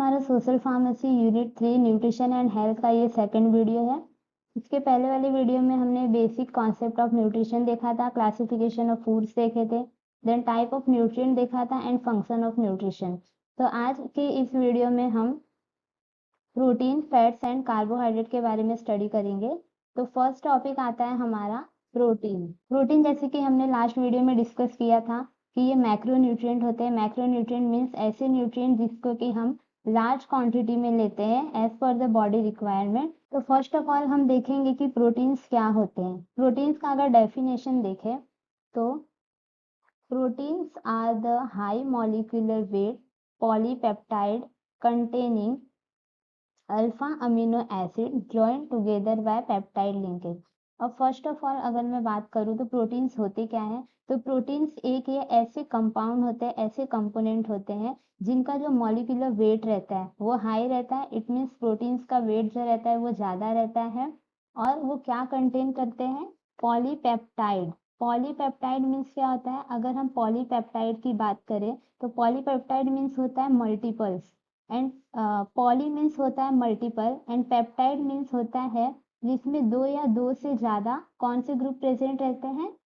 हमारा social pharmacy unit 3 nutrition and health का ये सेकंड वीडियो है। इसके पहले वाले वीडियो में हमने बेसिक कॉन्सेप्ट ऑफ न्यूट्रिशन देखा था, क्लासिफिकेशन ऑफ फूड्स देखे थे, देन टाइप ऑफ न्यूट्रिएंट देखा था एंड फंक्शन ऑफ न्यूट्रिशन। तो आज के इस वीडियो में हम प्रोटीन, फैट्स एंड कार्बोहाइड्रेट के बारे में स्टडी करेंगे। तो फर्स्ट टॉपिक आता है हमारा प्रोटीन। प्रोटीन जैसे कि हमने लास्ट वीडियो में डिस्कस किया था कि ये मैक्रो न्यूट्रिएंट होते हैं। मैक्रो न्यूट्रिएंट मीन्स ऐसे न्यूट्रिएंट जिसको कि हम लार्ज क्वांटिटी में लेते हैं as per the body requirement. तो फर्स्ट ऑफ ऑल हम देखेंगे कि प्रोटीन्स क्या होते हैं। प्रोटीन्स का अगर डेफिनेशन देखें तो proteins are the high molecular weight polypeptide containing alpha amino acid joint together by peptide linkage. अब फर्स्ट ऑफ ऑल अगर मैं बात करूँ तो प्रोटीन्स होते क्या हैं, तो प्रोटीन्स एक ये ऐसे कंपाउंड होते हैं, ऐसे कंपोनेंट होते हैं जिनका जो मॉलिक्यूलर वेट रहता है वो हाई रहता है। इट मीन्स प्रोटीन्स का वेट जो रहता है वो ज़्यादा रहता है। और वो क्या कंटेन करते हैं, पॉलीपेप्टाइड। पॉलीपेप्टाइड मीन्स क्या होता है, अगर हम पॉलीपेप्टाइड की बात करें तो पॉलीपेप्टाइड मीन्स होता है मल्टीपल्स एंड पॉली मीन्स होता है मल्टीपल एंड पेप्टाइड मीन्स होता है जिसमें दो या दो से ज्यादा कौन से ग्रुप प्रेजेंट रहते हैं,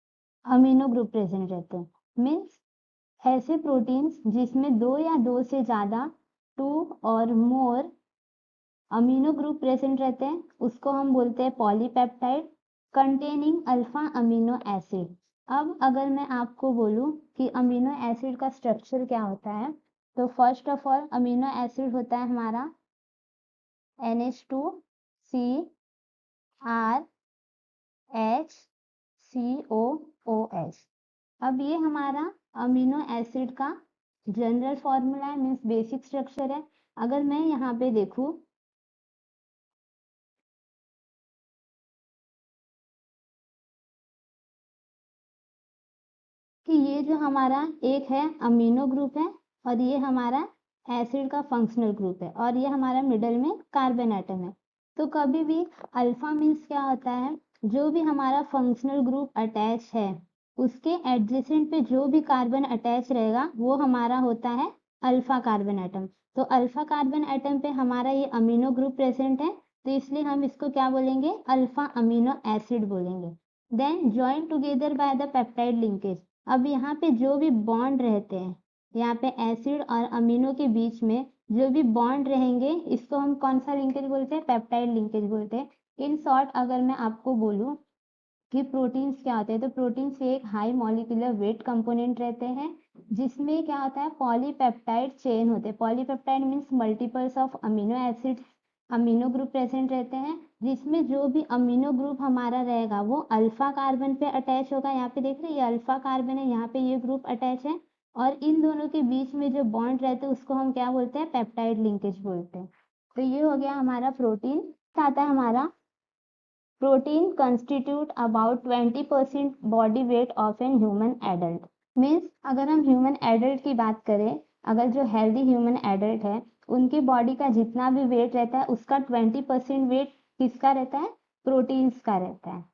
अमीनो ग्रुप प्रेजेंट रहते हैं। मीन्स ऐसे प्रोटीन्स जिसमें दो या दो से ज्यादा टू और मोर अमीनो ग्रुप प्रेजेंट रहते हैं उसको हम बोलते हैं polypeptide containing alpha amino acid. अब अगर मैं आपको बोलूं कि अमीनो एसिड का स्ट्रक्चर क्या होता है, तो first of all amino acid होता है हमारा NH2CrHCOOH। अब ये हमारा अमीनो एसिड का जनरल फॉर्मूला है, मीन्स बेसिक स्ट्रक्चर है। अगर मैं यहाँ पे देखूं कि ये जो हमारा एक है अमीनो ग्रुप है और ये हमारा एसिड का फंक्शनल ग्रुप है और ये हमारा मिडल में कार्बन एटम है। तो कभी भी अल्फा मीन्स क्या होता है, जो भी हमारा फंक्शनल ग्रुप अटैच है उसके एडजेसेंट पे जो भी कार्बन अटैच रहेगा वो हमारा होता है अल्फा कार्बन एटम। तो अल्फा कार्बन एटम पे हमारा ये अमीनो ग्रुप प्रेजेंट है, तो इसलिए हम इसको क्या बोलेंगे, अल्फा अमीनो एसिड बोलेंगे। Then join together by the peptide linkage. अब यहाँ पे जो भी बॉन्ड रहते हैं, यहाँ पे एसिड और अमीनो के बीच में जो भी बॉन्ड रहेंगे इसको हम कौन सा लिंकेज बोलते हैं, पेप्टाइड लिंकेज बोलते हैं। इन शॉर्ट अगर मैं आपको बोलूं कि प्रोटीन्स क्या होते हैं, तो प्रोटीन्स एक हाई मॉलिक्यूलर वेट कंपोनेंट रहते हैं जिसमें क्या होता है, पॉलीपेप्टाइड चेन होते हैं। Polypeptide means multiples of amino acids, amino group present रहते हैं जिसमें जो भी अमीनो ग्रुप हमारा रहेगा वो अल्फा कार्बन पे अटैच होगा। यहाँ पे देख रहे हैं ये अल्फा कार्बन है, यहाँ पे ये ग्रुप अटैच है और इन दोनों के बीच में जो बॉन्ड रहते हैं उसको हम क्या बोलते हैं, पेप्टाइड लिंकेज बोलते हैं। तो ये हो गया हमारा प्रोटीन। आता है हमारा protein constitute about 20% body weight of an human adult. Means अगर हम ह्यूमन एडल्ट की बात करें, अगर जो हेल्दी ह्यूमन एडल्ट है उनकी बॉडी का जितना भी वेट रहता है उसका 20% वेट किसका रहता है, प्रोटीन्स का रहता है।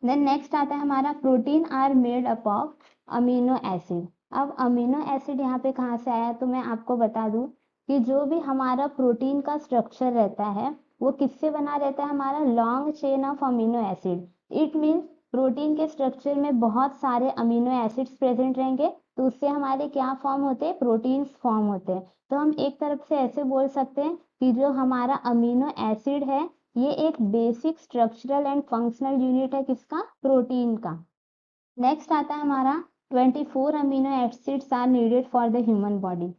देन नेक्स्ट आता है हमारा protein are made up of amino acid. अब अमीनो एसिड यहाँ पे कहाँ से आया, तो मैं आपको बता दूं कि जो भी हमारा प्रोटीन का स्ट्रक्चर रहता है वो किससे बना रहता है, हमारा long chain of amino acid. It means protein के स्ट्रक्चर में बहुत सारे अमीनो एसिड्स प्रेजेंट रहेंगे तो उससे हमारे क्या फॉर्म होते हैं, प्रोटीन्स फॉर्म होते हैं। तो हम एक तरफ से ऐसे बोल सकते हैं कि जो हमारा अमीनो एसिड है ये एक basic structural and functional unit है किसका, प्रोटीन का। नेक्स्ट आता है हमारा 24 amino acids are needed for the human body.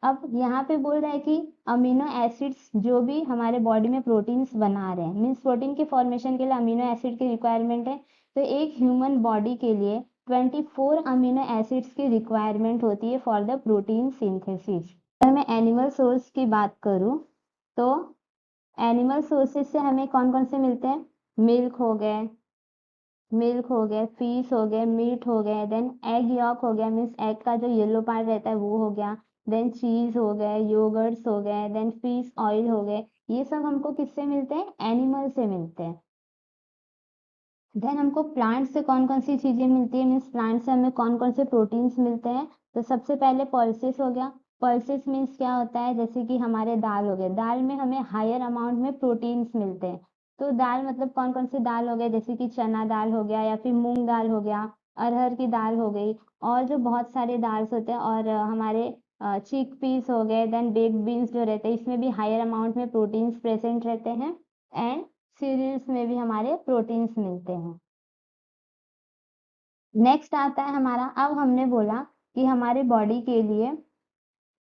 अब यहाँ पे बोल रहा है कि अमीनो एसिड्स जो भी हमारे बॉडी में प्रोटीन्स बना रहे हैं, मीन्स प्रोटीन के फॉर्मेशन के लिए अमीनो एसिड की रिक्वायरमेंट है। तो एक ह्यूमन बॉडी के लिए 24 अमीनो एसिड्स की रिक्वायरमेंट होती है फॉर द प्रोटीन सिंथेसिस। अगर मैं एनिमल सोर्स की बात करूँ तो एनिमल सोर्सेज से हमें कौन कौन से मिलते हैं, मिल्क हो गए, फिश हो गए, मीट हो गए, देन एग यॉक हो गया, मीन्स एग का जो येलो पार्ट रहता है वो हो गया, देन चीज हो गए, योगर्ट्स हो गए, देन फिश ऑयल हो गए। ये सब हमको किससे मिलते हैं, एनिमल से मिलते हैं। देन हमको प्लांट से कौन कौन सी चीजें मिलती है, मीन्स प्लांट से हमें कौन कौन से प्रोटीन्स मिलते हैं, तो सबसे पहले पल्सेस हो गया। पल्सेस मीन्स क्या होता है, जैसे कि हमारे दाल हो गए, दाल में हमें हायर अमाउंट में प्रोटीन्स मिलते हैं। तो दाल मतलब कौन कौन सी दाल हो गए, जैसे कि चना दाल हो गया या फिर मूंग दाल हो गया, अरहर की दाल हो गई, और जो बहुत सारे दाल्स होते हैं, और हमारे चिक पीस हो गए, देन बेक्ड बीन्स जो रहते हैं, इसमें भी हायर अमाउंट में प्रोटीन्स प्रेजेंट रहते हैं। एंड सीरियल्स में भी हमारे प्रोटीन्स मिलते हैं। नेक्स्ट आता है हमारा, अब हमने बोला कि हमारे बॉडी के लिए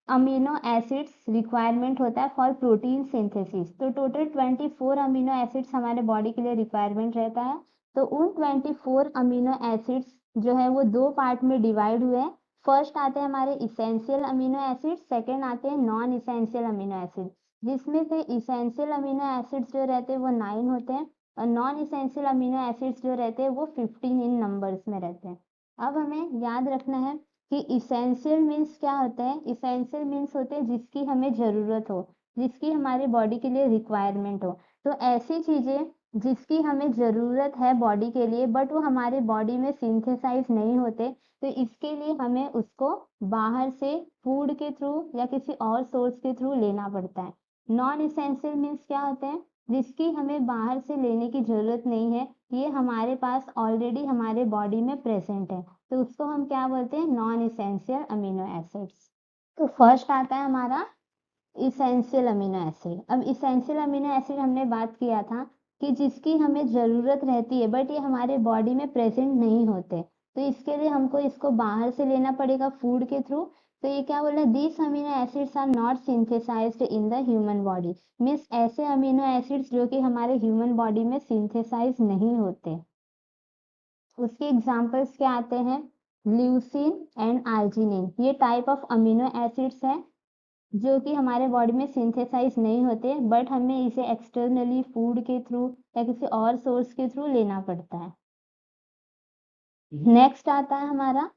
अमीनो एसिड्स रिक्वायरमेंट होता है फॉर प्रोटीन सिंथेसिस। तो टोटल 24 अमीनो एसिड्स हमारे बॉडी के लिए रिक्वायरमेंट रहता है। तो उन 24 अमीनो एसिड्स जो है वो दो पार्ट में डिवाइड हुए हैं। फर्स्ट आते हैं हमारे इसेंशियल अमीनो एसिड्स, सेकेंड आते हैं नॉन इसेंशियल अमीनो एसिड, जिसमें से इसेंशियल अमीनो एसिड्स जो रहते हैं वो 9 होते हैं, और नॉन इसेंशियल अमीनो एसिड्स जो रहते हैं वो 15 इन नंबर्स में रहते हैं। अब हमें याद रखना है कि इसेंशियल मीन्स क्या होता है। इसेंशियल मीन्स होते हैं जिसकी हमें ज़रूरत हो, जिसकी हमारे बॉडी के लिए रिक्वायरमेंट हो। तो ऐसी चीज़ें जिसकी हमें ज़रूरत है बॉडी के लिए, बट वो हमारे बॉडी में सिंथेसाइज नहीं होते, तो इसके लिए हमें उसको बाहर से फूड के थ्रू या किसी और सोर्स के थ्रू लेना पड़ता है। नॉन इसेंशियल मीन्स क्या होते हैं, जिसकी हमें बाहर से लेने की ज़रूरत नहीं है, ये हमारे पास ऑलरेडी हमारे बॉडी में प्रेजेंट है, तो उसको हम क्या बोलते हैं, नॉन इसेंशियल अमीनो एसिड्स। तो फर्स्ट आता है हमारा इसेंशियल अमीनो एसिड। अब इसेंशियल अमीनो एसिड हमने बात किया था कि जिसकी हमें ज़रूरत रहती है बट ये हमारे बॉडी में प्रेजेंट नहीं होते, तो इसके लिए हमको इसको बाहर से लेना पड़ेगा फूड के थ्रू। तो ये क्या बोला, this amino acids are not synthesized in the human body, means ऐसे अमीनो एसिड्स जो कि हमारे ह्यूमन बॉडी में सिंथेसाइज नहीं होते। उसके एग्जाम्पल्स क्या आते हैं, ल्यूसीन एंड आर्जिनिन, ये टाइप ऑफ अमीनो एसिड्स हैं जो कि हमारे बॉडी में सिंथेसाइज नहीं होते, बट हमें इसे एक्सटर्नली फूड के थ्रू या किसी और सोर्स के थ्रू लेना पड़ता है। नेक्स्ट आता है हमारा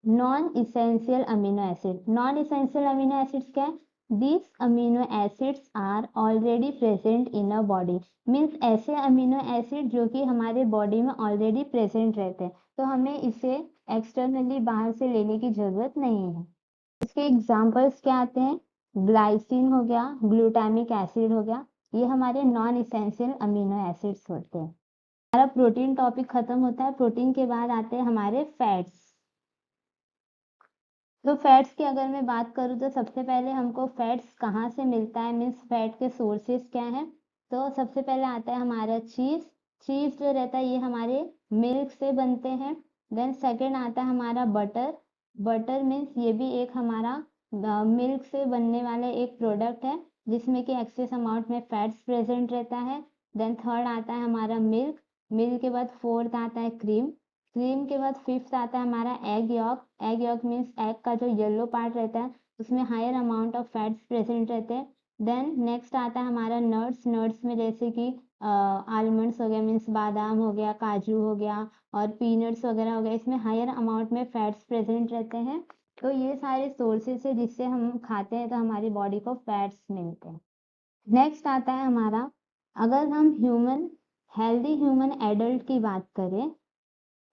non essential amino acid. Non essential amino acids क्या है, this amino acids are already present in a body, means ऐसे अमीनो एसिड जो कि हमारे बॉडी में ऑलरेडी प्रेजेंट रहते हैं, तो हमें इसे एक्सटर्नली बाहर से लेने की जरूरत नहीं है। इसके एग्जाम्पल्स क्या आते हैं, ग्लाइसिन हो गया, ग्लूटामिक एसिड हो गया, ये हमारे नॉन इसेंशियल अमीनो एसिड्स होते हैं। हमारा प्रोटीन टॉपिक खत्म होता है। प्रोटीन के बाद आते हैं हमारे फैट्स। तो फैट्स की अगर मैं बात करूँ तो सबसे पहले हमको फैट्स कहाँ से मिलता है, मीन्स फैट के सोर्सेस क्या हैं। तो सबसे पहले आता है हमारा चीज़। चीज़ जो रहता है ये हमारे मिल्क से बनते हैं। देन सेकंड आता है हमारा बटर। बटर मीन्स ये भी एक हमारा मिल्क से बनने वाला एक प्रोडक्ट है जिसमें कि एक्सेस अमाउंट में फैट्स प्रेजेंट रहता है। देन थर्ड आता है हमारा मिल्क। मिल्क के बाद फोर्थ आता है क्रीम। क्रीम के बाद फिफ्थ आता है हमारा egg yolk. Egg yolk means egg का जो येलो पार्ट रहता है उसमें higher amount of fats present रहते हैं। देन नेक्स्ट आता है हमारा नट्स। नट्स में जैसे कि आलमंड्स हो गया, मीन्स बादाम हो गया, काजू हो गया, और पीनट्स वगैरह हो गया, इसमें हायर अमाउंट में फैट्स प्रेजेंट रहते हैं। तो ये सारे सोर्सेस है जिससे हम खाते हैं तो हमारी बॉडी को फैट्स मिलते हैं। नेक्स्ट आता है हमारा, अगर हम हेल्दी ह्यूमन एडल्ट की बात करें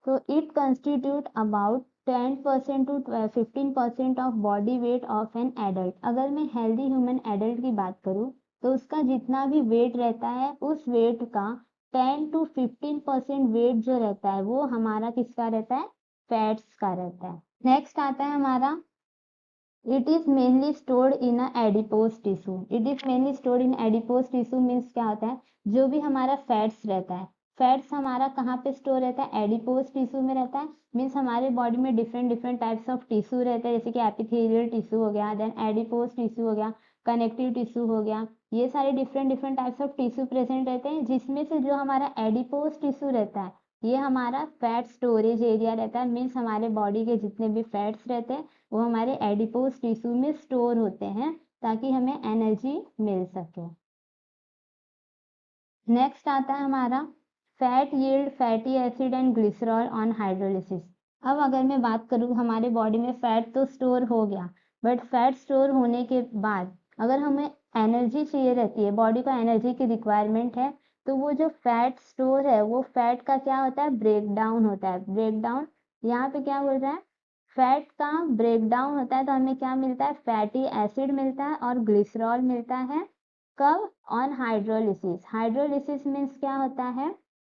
तो it constitute about 10% to 15% of body weight of an adult. अगर मैं हेल्दी ह्यूमन एडल्ट की बात करूँ तो उसका जितना भी वेट रहता है उस वेट का 10 टू 15% वेट जो रहता है वो हमारा किसका रहता है, फैट्स का रहता है। नेक्स्ट आता है हमारा, it is mainly stored in a adipose tissue. It is mainly stored in adipose tissue means क्या होता है, जो भी हमारा फैट्स रहता है, फैट्स हमारा कहाँ पे स्टोर रहता है, एडिपोज टिश्यू में रहता है। मीन्स हमारे बॉडी में different different types of tissue रहते हैं, जैसे कि एपिथेलियल टिश्यू हो गया, देन एडिपोज टिश्यू हो गया, कनेक्टिव टिश्यू हो गया, ये सारे different different types of tissue present रहते हैं, जिसमें से जो हमारा एडिपोज टिश्यू रहता है ये हमारा फैट स्टोरेज एरिया रहता है। मीन्स हमारे बॉडी के जितने भी फैट्स रहते हैं वो हमारे एडिपोज टिश्यू में स्टोर होते हैं ताकि हमें एनर्जी मिल सके। नेक्स्ट आता है हमारा fat yield fatty acid and glycerol on hydrolysis. अब अगर मैं बात करूँ, हमारे बॉडी में फैट तो स्टोर हो गया, बट फैट स्टोर होने के बाद अगर हमें एनर्जी चाहिए रहती है, बॉडी को एनर्जी की रिक्वायरमेंट है, तो वो जो फैट स्टोर है वो फैट का क्या होता है, ब्रेक डाउन होता है। ब्रेक डाउन यहाँ पे क्या बोल रहा है, फैट का ब्रेकडाउन होता है तो हमें क्या मिलता है, फैटी एसिड मिलता है और ग्लिसरॉल मिलता है। कब? On hydrolysis. हाइड्रोलिसिस मीन्स क्या होता है,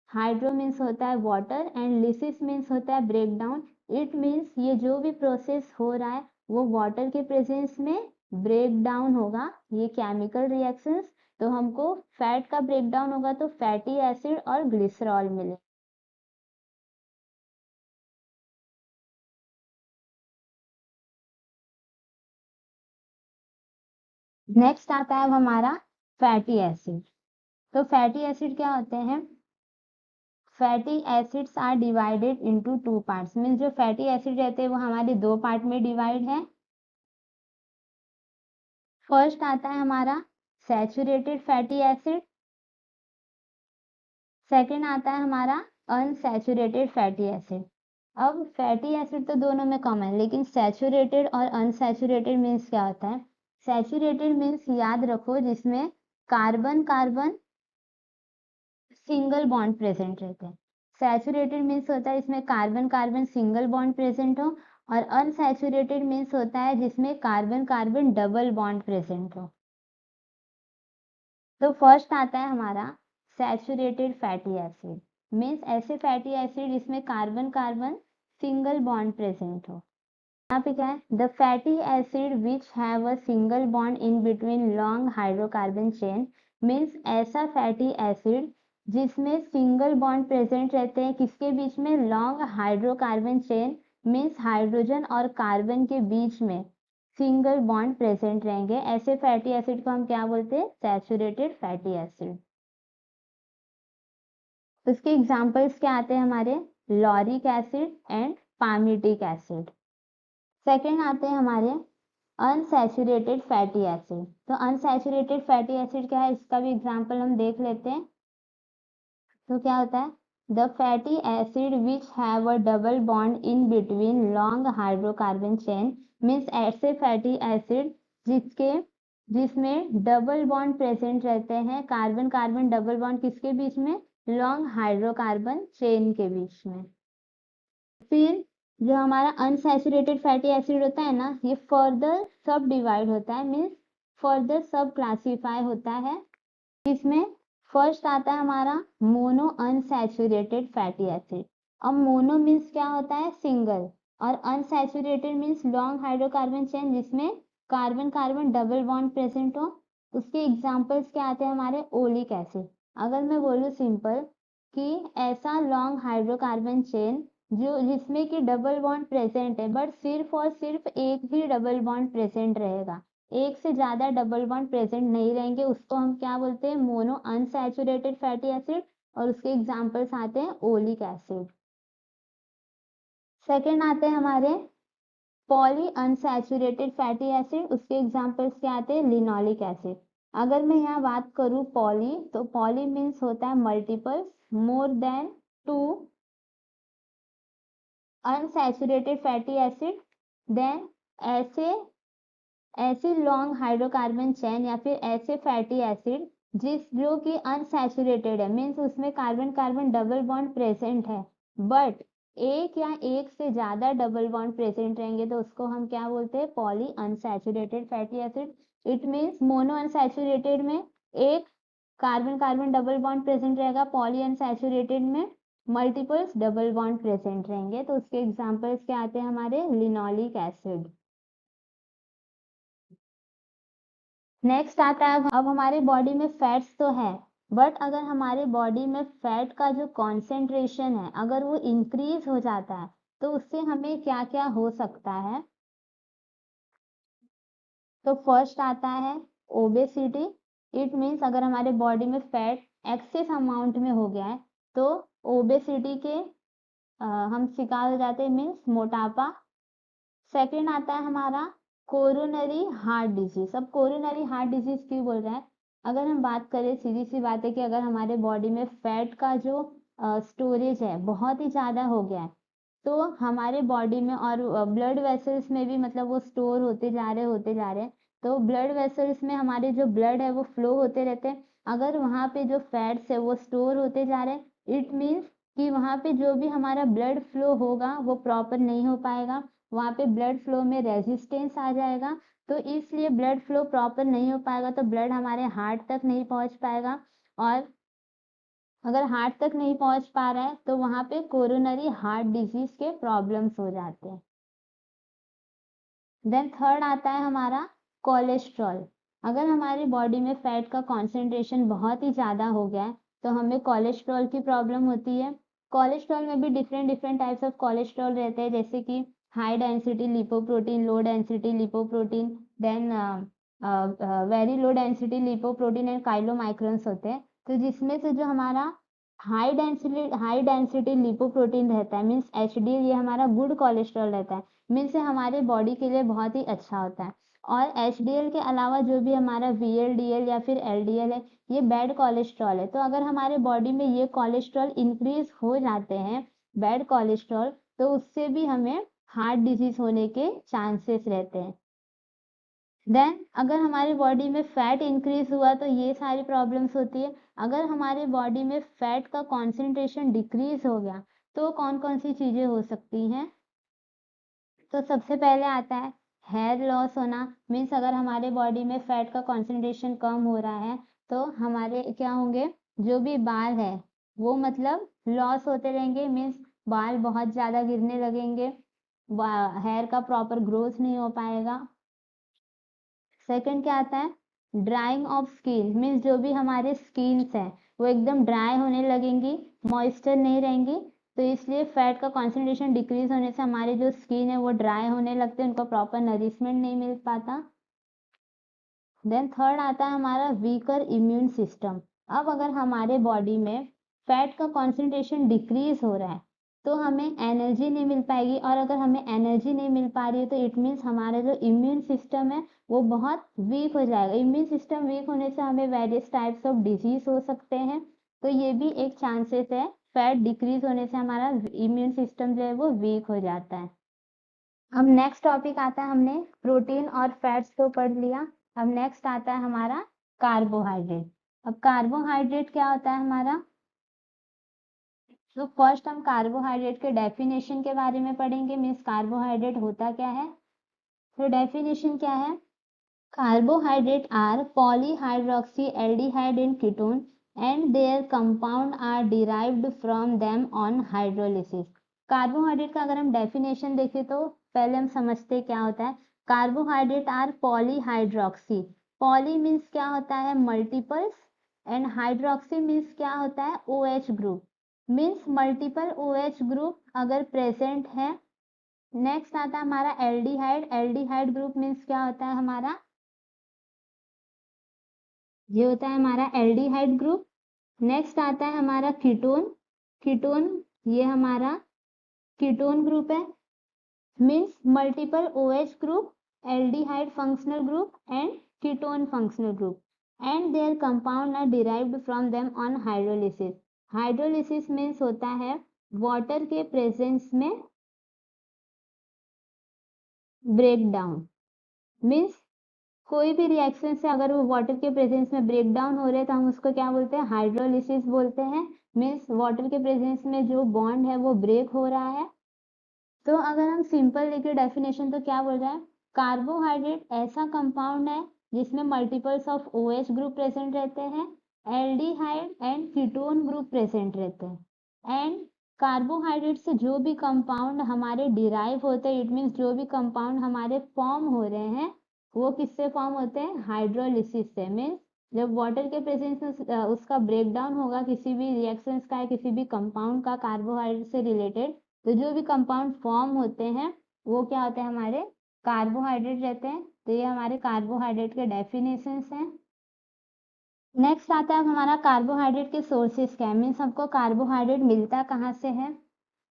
हाइड्रो मीन्स होता है वाटर एंड लिसिस मीन्स होता है ब्रेकडाउन। इट मीन्स ये जो भी प्रोसेस हो रहा है वो वाटर के प्रेजेंस में ब्रेक डाउन होगा, ये केमिकल रिएक्शंस। तो हमको फैट का ब्रेकडाउन होगा तो फैटी एसिड और ग्लिसरॉल मिले। नेक्स्ट आता है अब हमारा फैटी एसिड। तो फैटी एसिड क्या होते हैं, fatty acids are divided into two parts. Means जो फैटी एसिड रहते हैं वो हमारे दो पार्ट में डिवाइड है। फर्स्ट आता है हमारा सैचुरेटेड फैटी एसिड, सेकंड आता है हमारा अनसैचुरेटेड फैटी एसिड। अब फैटी एसिड तो दोनों में कॉमन है, लेकिन सैचुरेटेड और अनसैचुरेटेड मीन्स क्या होता है। सैचुरेटेड मीन्स याद रखो जिसमें carbon carbon single bond present रहते हैं। सैचुरेटेड मीन्स होता है इसमें carbon carbon single bond present हो, और अनसैचुरेटेड मीन्स होता है जिसमें carbon carbon double bond present हो। तो फर्स्ट आता है हमारा सैचुरेटेड फैटी एसिड, मीन्स ऐसे फैटी एसिड जिसमें carbon carbon single bond present हो। यहाँ पे क्या है, the fatty acid which have a single bond in between long hydrocarbon chain. Means ऐसा फैटी एसिड जिसमें सिंगल बॉन्ड प्रेजेंट रहते हैं, किसके बीच में, long hydrocarbon chain. Means hydrogen और कार्बन के बीच में सिंगल बॉन्ड प्रेजेंट रहेंगे, ऐसे फैटी एसिड को हम क्या बोलते हैं, सैचुरेटेड फैटी एसिड। उसके एग्जांपल्स क्या आते हैं हमारे, lauric acid and palmitic acid. Second आते हैं हमारे अनसैचुरेटेड फैटी एसिड। तो अनसैचुरेटेड फैटी एसिड क्या है, इसका भी एग्जांपल हम देख लेते हैं। तो क्या होता है, the fatty acid which have a double bond in between long hydrocarbon chain. Means ऐसे फैटी एसिड जिसमें डबल बॉन्ड प्रेजेंट रहते हैं, कार्बन कार्बन डबल बॉन्ड किसके बीच में, लॉन्ग हाइड्रोकार्बन चेन के बीच में। फिर जो हमारा अनसैचुरेटेड फैटी एसिड होता है ना, ये फर्दर सब डिवाइड होता है, मीन्स फर्दर सब क्लासीफाई होता है। इसमें फर्स्ट आता है हमारा मोनो अनसैचुरेटेड फैटी एसिड। अब मोनो मीन्स क्या होता है, सिंगल, और unsaturated means long hydrocarbon chain जिसमें carbon carbon double bond present हो। उसके एग्जांपल्स क्या आते हैं हमारे, ओलिक एसिड। अगर मैं बोलूँ सिंपल कि ऐसा लॉन्ग हाइड्रोकार्बन चेन जो जिसमें कि डबल बॉन्ड प्रेजेंट है, बट सिर्फ और सिर्फ एक ही डबल बॉन्ड प्रेजेंट रहेगा, एक से ज्यादा डबल बॉन्ड प्रेजेंट नहीं रहेंगे, उसको हम क्या बोलते हैं, मोनो अनसैचुरेटेड फैटी एसिड। और उसके एग्जांपल्स आते हैं ओलिक एसिड। सेकेंड आते हैं हमारे पॉली अनसैचुरेटेड फैटी एसिड। उसके एग्जांपल्स क्या आते हैं, लिनोलिक एसिड। अगर मैं यहाँ बात करूँ पॉली, तो पॉली मीन्स होता है multiples, more than two unsaturated fatty acid. Then ऐसे ऐसे लॉन्ग हाइड्रोकार्बन चेन या फिर ऐसे फैटी एसिड जो कि अनसैचुरेटेड है, मीन्स उसमें carbon carbon double bond present है, बट एक या एक से ज्यादा डबल बॉन्ड प्रेजेंट रहेंगे, तो उसको हम क्या बोलते हैं, poly unsaturated fatty acid. It means mono unsaturated में एक carbon carbon double bond present रहेगा, पॉली अनसैचुरेटेड में मल्टीपल्स डबल बॉन्ड प्रेजेंट रहेंगे। तो उसके एग्जांपल्स क्या आते हैं हमारे, लिनोलिक एसिड। नेक्स्ट आता है, अब हमारे बॉडी में फैट्स तो है, बट अगर हमारे बॉडी में फैट का जो कॉन्सेंट्रेशन है अगर वो इंक्रीज हो जाता है तो उससे हमें क्या क्या हो सकता है। तो फर्स्ट आता है ओबेसिटी। इट मीन्स अगर हमारे बॉडी में फैट एक्सेस अमाउंट में हो गया है तो ओबेसिटी के हम शिकार हो जाते हैं, मीन्स मोटापा। सेकंड आता है हमारा कोरोनरी हार्ट डिजीज। अब कोरोनरी हार्ट डिजीज क्यों बोल रहे हैं, अगर हम बात करें, सीधी सी बात है कि अगर हमारे बॉडी में फैट का जो स्टोरेज है बहुत ही ज्यादा हो गया है तो हमारे बॉडी में और ब्लड वेसल्स में भी मतलब वो स्टोर होते जा रहे हैं, तो ब्लड वेसल्स में हमारे जो ब्लड है वो फ्लो होते रहते हैं। अगर वहाँ पे जो फैट्स है वो स्टोर होते जा रहे हैं, इट मीन्स कि वहाँ पे जो भी हमारा ब्लड फ्लो होगा वो प्रॉपर नहीं हो पाएगा, वहाँ पे ब्लड फ्लो में रेजिस्टेंस आ जाएगा, तो इसलिए ब्लड फ्लो प्रॉपर नहीं हो पाएगा, तो ब्लड हमारे हार्ट तक नहीं पहुँच पाएगा, और अगर हार्ट तक नहीं पहुँच पा रहा है तो वहाँ पे कोरोनरी हार्ट डिजीज के प्रॉब्लम्स हो जाते हैं। देन थर्ड आता है हमारा कोलेस्ट्रॉल। अगर हमारी बॉडी में फैट का कॉन्सेंट्रेशन बहुत ही ज़्यादा हो गया है तो हमें कोलेस्ट्रॉल की प्रॉब्लम होती है। कोलेस्ट्रॉल में भी different different types of cholesterol रहते हैं, जैसे कि high density lipoprotein, low density lipoprotein, then very low density lipoprotein and chylomicrons होते हैं। तो जिसमें से जो हमारा हाई डेंसिटी लिपोप्रोटीन रहता है, मीन्स एचडीएल, ये हमारा गुड कोलेस्ट्रॉल रहता है, मीन्स से हमारे बॉडी के लिए बहुत ही अच्छा होता है। और एचडीएल के अलावा जो भी हमारा वीएलडीएल या फिर एलडीएल है, ये बैड कोलेस्ट्रॉल है। तो अगर हमारे बॉडी में ये कोलेस्ट्रॉल इंक्रीज हो जाते हैं, बैड कोलेस्ट्रॉल, तो उससे भी हमें हार्ट डिजीज होने के चांसेस रहते हैं। देन अगर हमारी बॉडी में फैट इंक्रीज हुआ तो ये सारी प्रॉब्लम्स होती है। अगर हमारे बॉडी में फैट का कॉन्सेंट्रेशन डिक्रीज हो गया तो कौन कौन सी चीज़ें हो सकती हैं? तो सबसे पहले आता है हेयर लॉस होना, मीन्स अगर हमारे बॉडी में फैट का कॉन्सेंट्रेशन कम हो रहा है तो हमारे क्या होंगे, जो भी बाल है वो मतलब लॉस होते रहेंगे, मीन्स बाल बहुत ज़्यादा गिरने लगेंगे, हेयर का प्रॉपर ग्रोथ नहीं हो पाएगा। सेकंड क्या आता है ड्राइंग ऑफ स्किन, मीन्स जो भी हमारे स्किन्स है वो एकदम ड्राई होने लगेंगी, मॉइस्चर नहीं रहेंगी, तो इसलिए फैट का कॉन्सेंट्रेशन डिक्रीज होने से हमारे जो स्किन है वो ड्राई होने लगते हैं, उनको प्रॉपर नरिशमेंट नहीं मिल पाता। देन थर्ड आता है हमारा वीकर इम्यून सिस्टम। अब अगर हमारे बॉडी में फैट का कॉन्सेंट्रेशन डिक्रीज हो रहा है तो हमें एनर्जी नहीं मिल पाएगी, और अगर हमें एनर्जी नहीं मिल पा रही है तो इट मीन्स हमारा जो इम्यून सिस्टम है वो बहुत वीक हो जाएगा। इम्यून सिस्टम वीक होने से हमें वेरियस टाइप्स ऑफ डिजीज हो सकते हैं, तो ये भी एक चांसेस है, फैट डिक्रीज होने से हमारा इम्यून सिस्टम जो है वो वीक हो जाता है। अब नेक्स्ट टॉपिक आता है, हमने प्रोटीन और फैट्स को पढ़ लिया। अब नेक्स्ट आता है हमारा कार्बोहाइड्रेट। अब कार्बोहाइड्रेट क्या होता है हमारा, तो फर्स्ट हम कार्बोहाइड्रेट के डेफिनेशन के बारे में पढ़ेंगे, मीन्स कार्बोहाइड्रेट होता क्या है। तो डेफिनेशन क्या है, carbohydrate are polyhydroxy aldehyde in ketone and their compound are derived from them on hydrolysis. Carbohydrate का अगर हम डेफिनेशन देखें तो पहले हम समझते क्या होता है। Carbohydrate are polyhydroxy, poly means क्या होता है मल्टीपल्स, एंड हाइड्रोक्सी मीन्स क्या होता है OH group, means multiple OH group अगर प्रेजेंट है। नेक्स्ट आता है हमारा एल्डिहाइड, एल्डिहाइड ग्रुप मीन्स क्या होता है हमारा, ये होता है हमारा एल्डिहाइड ग्रुप। नेक्स्ट आता है हमारा कीटोन, कीटोन ये हमारा कीटोन ग्रुप है, means multiple OH group, aldehyde functional group and ketone functional group, and their compound are derived from them on hydrolysis. Hydrolysis means होता है वाटर के प्रेजेंस में ब्रेक डाउन, मीन्स कोई भी reaction से अगर वो वाटर के प्रेजेंस में ब्रेक डाउन हो रहे हैं तो हम उसको क्या बोलते हैं, हाइड्रोलिसिस बोलते हैं। मीन्स वाटर के प्रेजेंस में जो बॉन्ड है वो ब्रेक हो रहा है। तो अगर हम सिंपल लिखे डेफिनेशन तो क्या बोल रहा है, कार्बोहाइड्रेट ऐसा कंपाउंड है जिसमें multiples of OH group present रहते हैं, aldehyde and ketone group present रहते हैं, एंड कार्बोहाइड्रेट से जो भी कंपाउंड हमारे डिराइव होते हैं, इट मीन्स जो भी कंपाउंड हमारे फॉर्म हो रहे हैं वो किससे फॉर्म होते हैं, हाइड्रोलिसिस से। मीन्स जब वाटर के प्रेजेंस में उसका ब्रेक डाउन होगा किसी भी रिएक्शंस का, किसी भी कंपाउंड का कार्बोहाइड्रेट से रिलेटेड, तो जो भी कंपाउंड फॉर्म होते हैं वो क्या होते हैं, हमारे कार्बोहाइड्रेट रहते हैं। तो ये हमारे कार्बोहाइड्रेट के डेफिनेशंस हैं। नेक्स्ट आता है हमारा कार्बोहाइड्रेट के सोर्सेस क्या है, मीन्स हमको कार्बोहाइड्रेट मिलता कहाँ से है।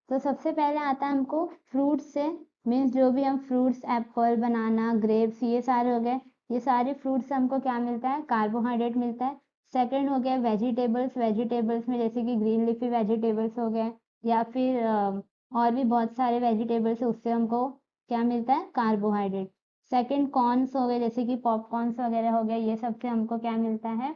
तो सबसे पहले आता है हमको फ्रूट से, मीन्स जो भी हम फ्रूट्स, एप्पल, बनाना, ग्रेप्स, ये सारे हो गए, ये सारे फ्रूट्स से हमको क्या मिलता है, कार्बोहाइड्रेट मिलता है। सेकंड हो गया वेजिटेबल्स, वेजिटेबल्स में जैसे कि ग्रीन लीफी वेजिटेबल्स हो गए, या फिर और भी बहुत सारे वेजिटेबल्स है, उससे हमको क्या मिलता है, कार्बोहाइड्रेट। सेकंड कॉर्न्स हो गए, जैसे कि पॉपकॉर्न्स वगैरह हो गए, ये सबसे हमको क्या मिलता है,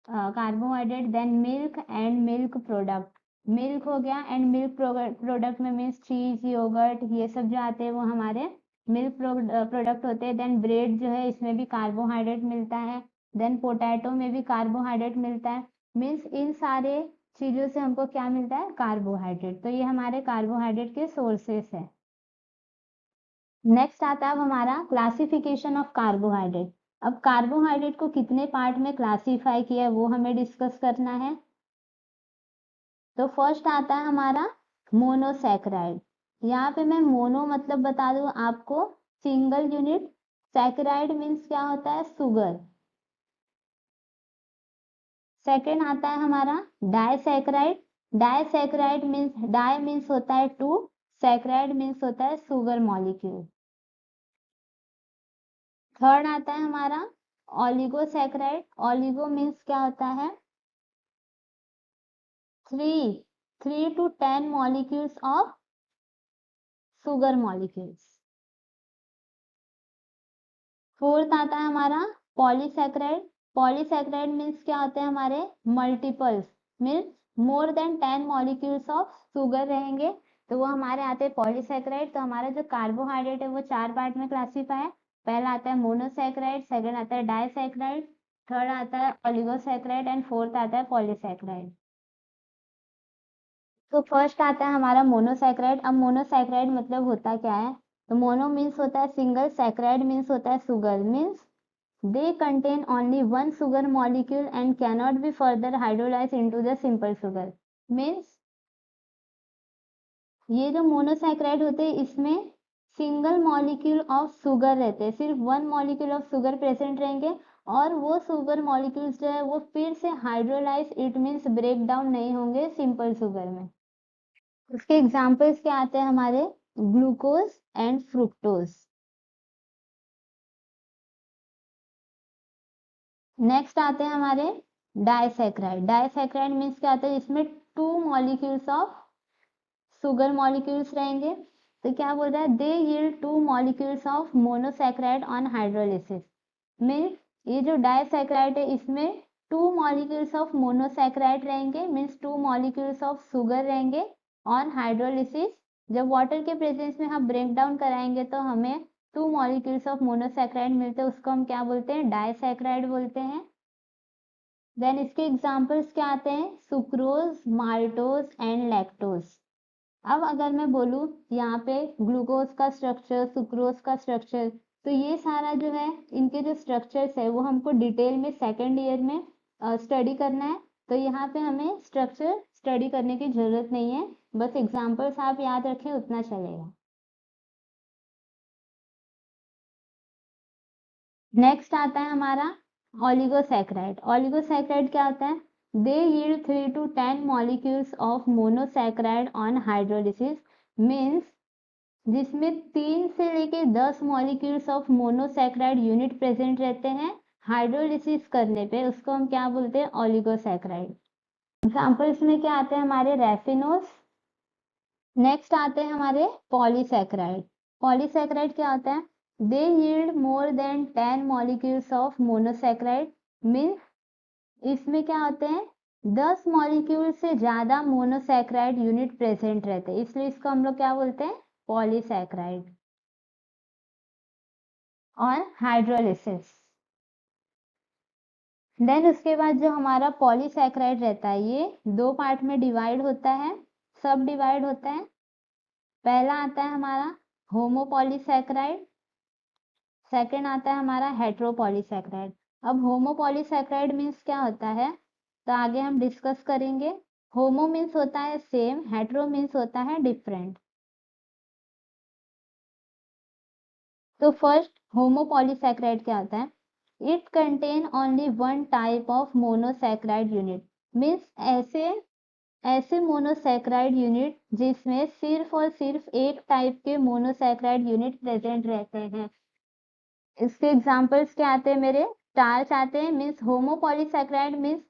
carbohydrate. Then milk and milk product, milk हो गया, एंड मिल्क प्रोडक्ट में मीन्स चीज, योगर्ट, ये सब जो आते हैं वो हमारे मिल्क प्रोडक्ट होते हैं। देन ब्रेड जो है इसमें भी कार्बोहाइड्रेट मिलता है। देन पोटैटो में भी कार्बोहाइड्रेट मिलता है। मीन्स इन सारे चीजों से हमको क्या मिलता है? कार्बोहाइड्रेट। तो ये हमारे कार्बोहाइड्रेट के सोर्सेस है। नेक्स्ट आता है अब हमारा क्लासिफिकेशन ऑफ कार्बोहाइड्रेट। अब कार्बोहाइड्रेट को कितने पार्ट में क्लासीफाई किया है वो हमें डिस्कस करना है। तो फर्स्ट आता है हमारा मोनोसैकेराइड। यहाँ पे मैं मोनो मतलब बता दूं आपको, सिंगल यूनिट। सैकेराइड मीन्स क्या होता है? शुगर। सेकेंड आता है हमारा disaccharide. Disaccharide means, di means होता है टू, सैकेराइड मीन्स होता है शुगर मॉलिक्यूल। थर्ड आता है हमारा ओलिगोसैकेराइड। ओलिगो मीन्स क्या होता है? 3 to 10 molecules of sugar molecules। Fourth आता है हमारा पॉलीसैकेराइड। पॉलीसैकेराइड मीन्स क्या होते हैं हमारे? Multiples, means more than 10 molecules of sugar रहेंगे तो वो हमारे आते हैं पॉलीसैकेराइड। तो हमारा जो कार्बोहाइड्रेट है वो 4 पार्ट में क्लासीफाई है। पहला आता है मोनोसैकेराइड, सेकंड आता है डाइसैकेराइड, थर्ड आता है ओलिगोसैकेराइड एंड फोर्थ आता है पॉलीसैकेराइड। तो फर्स्ट आता है हमारा मोनोसैकेराइड। अब मोनोसैकेराइड मतलब होता क्या है? तो मोनो मीन्स होता है सिंगल, सैकेराइड मीन्स होता है sugar, means they contain only one sugar molecule and cannot be further hydrolyzed into the simple sugar। means ये जो मोनोसैकेराइड होते हैं इसमें सिंगल मॉलिक्यूल ऑफ शुगर रहते हैं, सिर्फ one molecule of sugar present रहेंगे और वो शुगर मॉलिक्यूल्स जो है वो फिर से hydrolyse, it means break down नहीं होंगे सिंपल शुगर में। उसके एग्जाम्पल्स क्या आते हैं हमारे? Glucose and fructose. नेक्स्ट आते हैं हमारे डाइसैकेराइड। डाइसैकेराइड मीन्स क्या आता है? इसमें 2 मॉलिक्यूल्स ऑफ शुगर मॉलिक्यूल्स रहेंगे। तो क्या बोल रहा है? They yield 2 molecules of monosaccharide on hydrolysis. Means ये जो डाइसैकेराइड है इसमें 2 मॉलिक्यूल्स ऑफ मोनोसैकेराइड रहेंगे, मीन्स 2 मॉलिक्यूल्स ऑफ शुगर रहेंगे ऑन हाइड्रोलिसिस। जब वाटर के प्रेजेंस में हम ब्रेक डाउन कराएंगे तो हमें 2 मॉलिक्यूल्स ऑफ मोनोसैकेराइड मिलते हैं, उसको हम क्या बोलते हैं? डाइसैकेराइड बोलते हैं। देन इसके एग्जाम्पल्स क्या आते हैं? Sucrose, maltose and lactose. अब अगर मैं बोलूँ यहाँ पे ग्लूकोज का स्ट्रक्चर, सुक्रोज का स्ट्रक्चर, तो ये सारा जो है इनके जो स्ट्रक्चर्स है वो हमको डिटेल में सेकेंड ईयर में स्टडी करना है। तो यहाँ पे हमें स्ट्रक्चर स्टडी करने की जरूरत नहीं है, बस एग्जाम्पल्स आप याद रखें उतना चलेगा। नेक्स्ट आता है हमारा ओलिगोसैकेराइड। ओलिगोसैकेराइड क्या होता है? They yield 3 to 10 molecules of monosaccharide on hydrolysis। Means जिसमें 3 से लेके 10 molecules of monosaccharide unit present रहते हैं हाइड्रोलिसिस करने पे, उसको हम क्या बोलते हैं? ओलिगोसैकेराइड। एग्जाम्पल्स में क्या आते हैं हमारे? रैफिनोस। नेक्स्ट आते हैं हमारे पॉलीसैकेराइड। पॉलीसैकेराइड क्या होता है? They yield more than 10 molecules of monosaccharide. Means इसमें क्या होते हैं? 10 मॉलिक्यूल से ज्यादा मोनोसैकेराइड यूनिट प्रेजेंट रहते हैं, इसलिए इसको हम लोग क्या बोलते हैं? पॉलीसैकेराइड। और हाइड्रोलिसिस। देन उसके बाद जो हमारा पॉलीसैकेराइड रहता है ये 2 पार्ट में डिवाइड होता है, सब डिवाइड होता है। पहला आता है हमारा होमोपॉलीसैकेराइड, सेकंड आता है हमारा हेट्रोपॉलीसैकेराइड। अब होमोपॉलीसैकेराइड मीन्स क्या होता है तो आगे हम डिस्कस करेंगे। होमो मीन्स होता है सेम, हेट्रो मीन्स होता है डिफरेंट। तो फर्स्ट होमोपॉलीसैकेराइड क्या होता है? It contain only one type of monosaccharide unit. Means ऐसे मोनोसैकेराइड यूनिट जिसमें सिर्फ और सिर्फ एक टाइप के मोनोसैकेराइड यूनिट प्रेजेंट रहते हैं। इसके एग्जांपल्स क्या आते हैं मेरे? स्टार्च आते हैं। मीन्स होमोपॉलीसैकेराइड मीन्स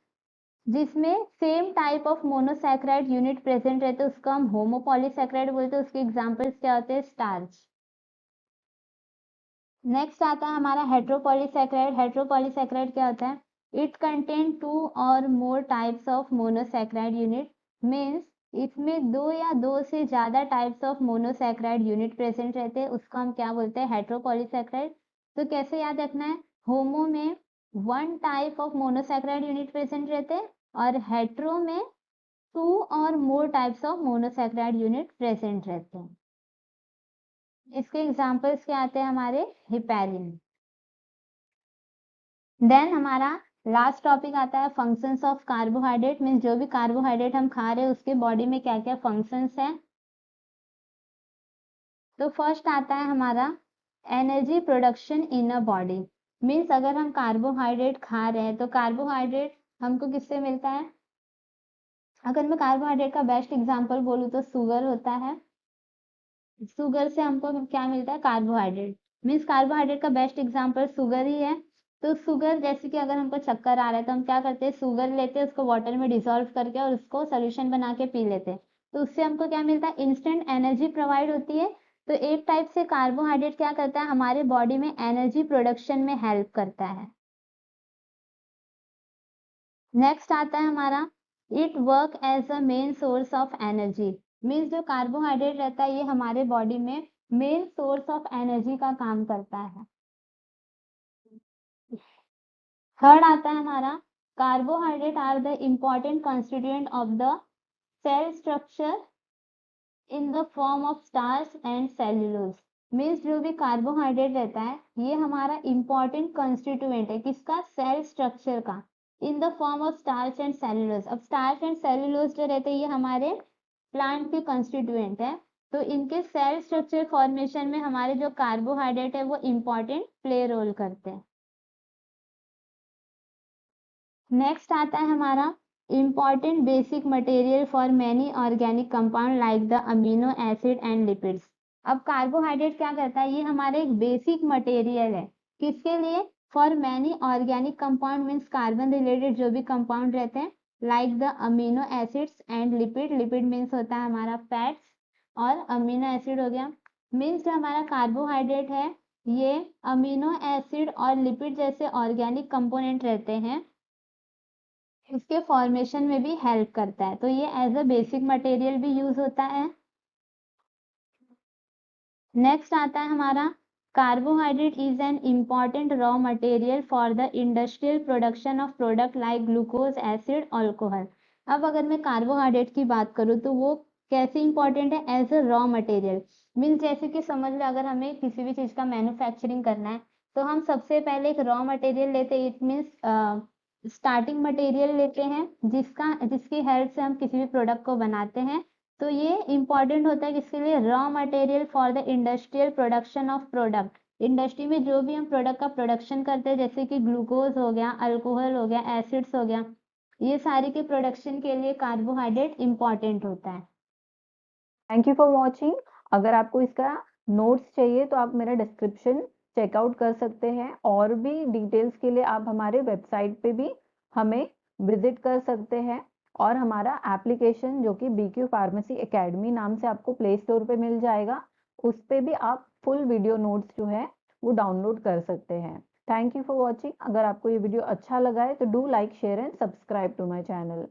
जिसमें same type of monosaccharide unit present रहते हैं उसको हम होमोपॉलीसैकेराइड बोलते हैं। उसके एग्जांपल्स क्या होते हैं? स्टार्च। नेक्स्ट आता है हमारा हेट्रोपॉलीसैकेराइड। हेट्रोपॉलीसैकेराइड क्या होता है? इट कंटेन 2 और more types of monosaccharide unit. Means इसमें 2 या 2 से ज़्यादा types of monosaccharide unit present रहते हैं, उसको हम क्या बोलते हैं, हेटेरोपॉलीसैकेराइड। तो कैसे याद रखना है, होमो में 1 type of monosaccharide unit present रहते हैं और हेटेरो में 2 और more types of monosaccharide unit present रहते हैं। इसके एग्जांपल्स क्या आते हैं हमारे, हेपेरिन। देन हमारा लास्ट टॉपिक आता है फंक्शंस ऑफ कार्बोहाइड्रेट, मीन्स जो भी कार्बोहाइड्रेट हम खा रहे हैं उसके बॉडी में क्या क्या फंक्शंस हैं। तो फर्स्ट आता है हमारा energy production in a body, means अगर हम कार्बोहाइड्रेट खा रहे हैं तो कार्बोहाइड्रेट हमको किससे मिलता है। अगर मैं कार्बोहाइड्रेट का बेस्ट एग्जांपल बोलूँ तो शुगर होता है। शुगर से हमको क्या मिलता है, कार्बोहाइड्रेट। मीन्स कार्बोहाइड्रेट का बेस्ट एग्जांपल शुगर ही है। तो शुगर जैसे कि अगर हमको चक्कर आ रहा है तो हम क्या करते हैं, शुगर लेते हैं, उसको वाटर में डिसॉल्व करके और उसको सोल्यूशन बना के पी लेते हैं। तो उससे हमको क्या मिलता है, इंस्टेंट एनर्जी प्रोवाइड होती है। तो एक टाइप से कार्बोहाइड्रेट क्या करता है, हमारे बॉडी में एनर्जी प्रोडक्शन में हेल्प करता है। नेक्स्ट आता है हमारा it work as a main source of energy, means जो कार्बोहाइड्रेट रहता है ये हमारे बॉडी में मेन सोर्स ऑफ एनर्जी का काम करता है। थर्ड आता है हमारा carbohydrate are the important constituent of the cell structure in the form of starch and cellulose, means जो भी कार्बोहाइड्रेट रहता है ये हमारा इम्पॉर्टेंट कॉन्स्टिट्यूएंट है किसका, सेल स्ट्रक्चर का, इन the form of starch and cellulose. अब स्टार्च एंड सेल्यूलोज जो रहते हैं ये हमारे प्लांट के कॉन्स्टिट्यूएंट है। तो इनके सेल स्ट्रक्चर फॉर्मेशन में हमारे जो कार्बोहाइड्रेट है वो इम्पॉर्टेंट प्ले रोल करते हैं। नेक्स्ट आता है हमारा important basic material for many organic compound like the amino acid and lipids. अब कार्बोहाइड्रेट क्या करता है, ये हमारे एक बेसिक मटेरियल है किसके लिए, for many organic compound, means carbon related जो भी कंपाउंड रहते हैं, like the amino acids and lipid. Lipid means होता है हमारा फैट्स और अमीनो एसिड हो गया, मीन्स जो हमारा कार्बोहाइड्रेट है ये अमीनो एसिड और लिपिड जैसे ऑर्गेनिक कंपोनेंट रहते हैं, इसके फॉर्मेशन में भी हेल्प करता है। तो ये एज अ बेसिक मटेरियल भी यूज होता है। नेक्स्ट आता है हमारा carbohydrate is an important raw material for the industrial production of product like glucose, acid, alcohol. अब अगर मैं कार्बोहाइड्रेट की बात करूँ तो वो कैसे इंपॉर्टेंट है, as a raw material, means जैसे कि समझ लो अगर हमें किसी भी चीज़ का मैन्युफैक्चरिंग करना है तो हम सबसे पहले एक रॉ मटेरियल लेते हैं, इट मीन्स स्टार्टिंग मटेरियल लेते हैं जिसकी हेल्प से हम किसी भी प्रोडक्ट को बनाते हैं। तो ये इंपॉर्टेंट होता है किसके लिए, raw material for the industrial production of product. Industry में जो भी हम प्रोडक्ट का प्रोडक्शन करते हैं जैसे कि ग्लूकोज हो गया, अल्कोहल हो गया, एसिड्स हो गया, ये सारे के प्रोडक्शन के लिए कार्बोहाइड्रेट इंपॉर्टेंट होता है। Thank you for watching. अगर आपको इसका नोट्स चाहिए तो आप मेरा डिस्क्रिप्शन चेकआउट कर सकते हैं, और भी डिटेल्स के लिए आप हमारे वेबसाइट पे भी हमें विजिट कर सकते हैं। और हमारा एप्लीकेशन जो कि BQ फार्मेसी एकेडमी नाम से आपको प्ले स्टोर पे मिल जाएगा, उस पे भी आप फुल वीडियो नोट्स जो है वो डाउनलोड कर सकते हैं। Thank you for watching. अगर आपको ये वीडियो अच्छा लगा है तो do like, share and subscribe to my channel.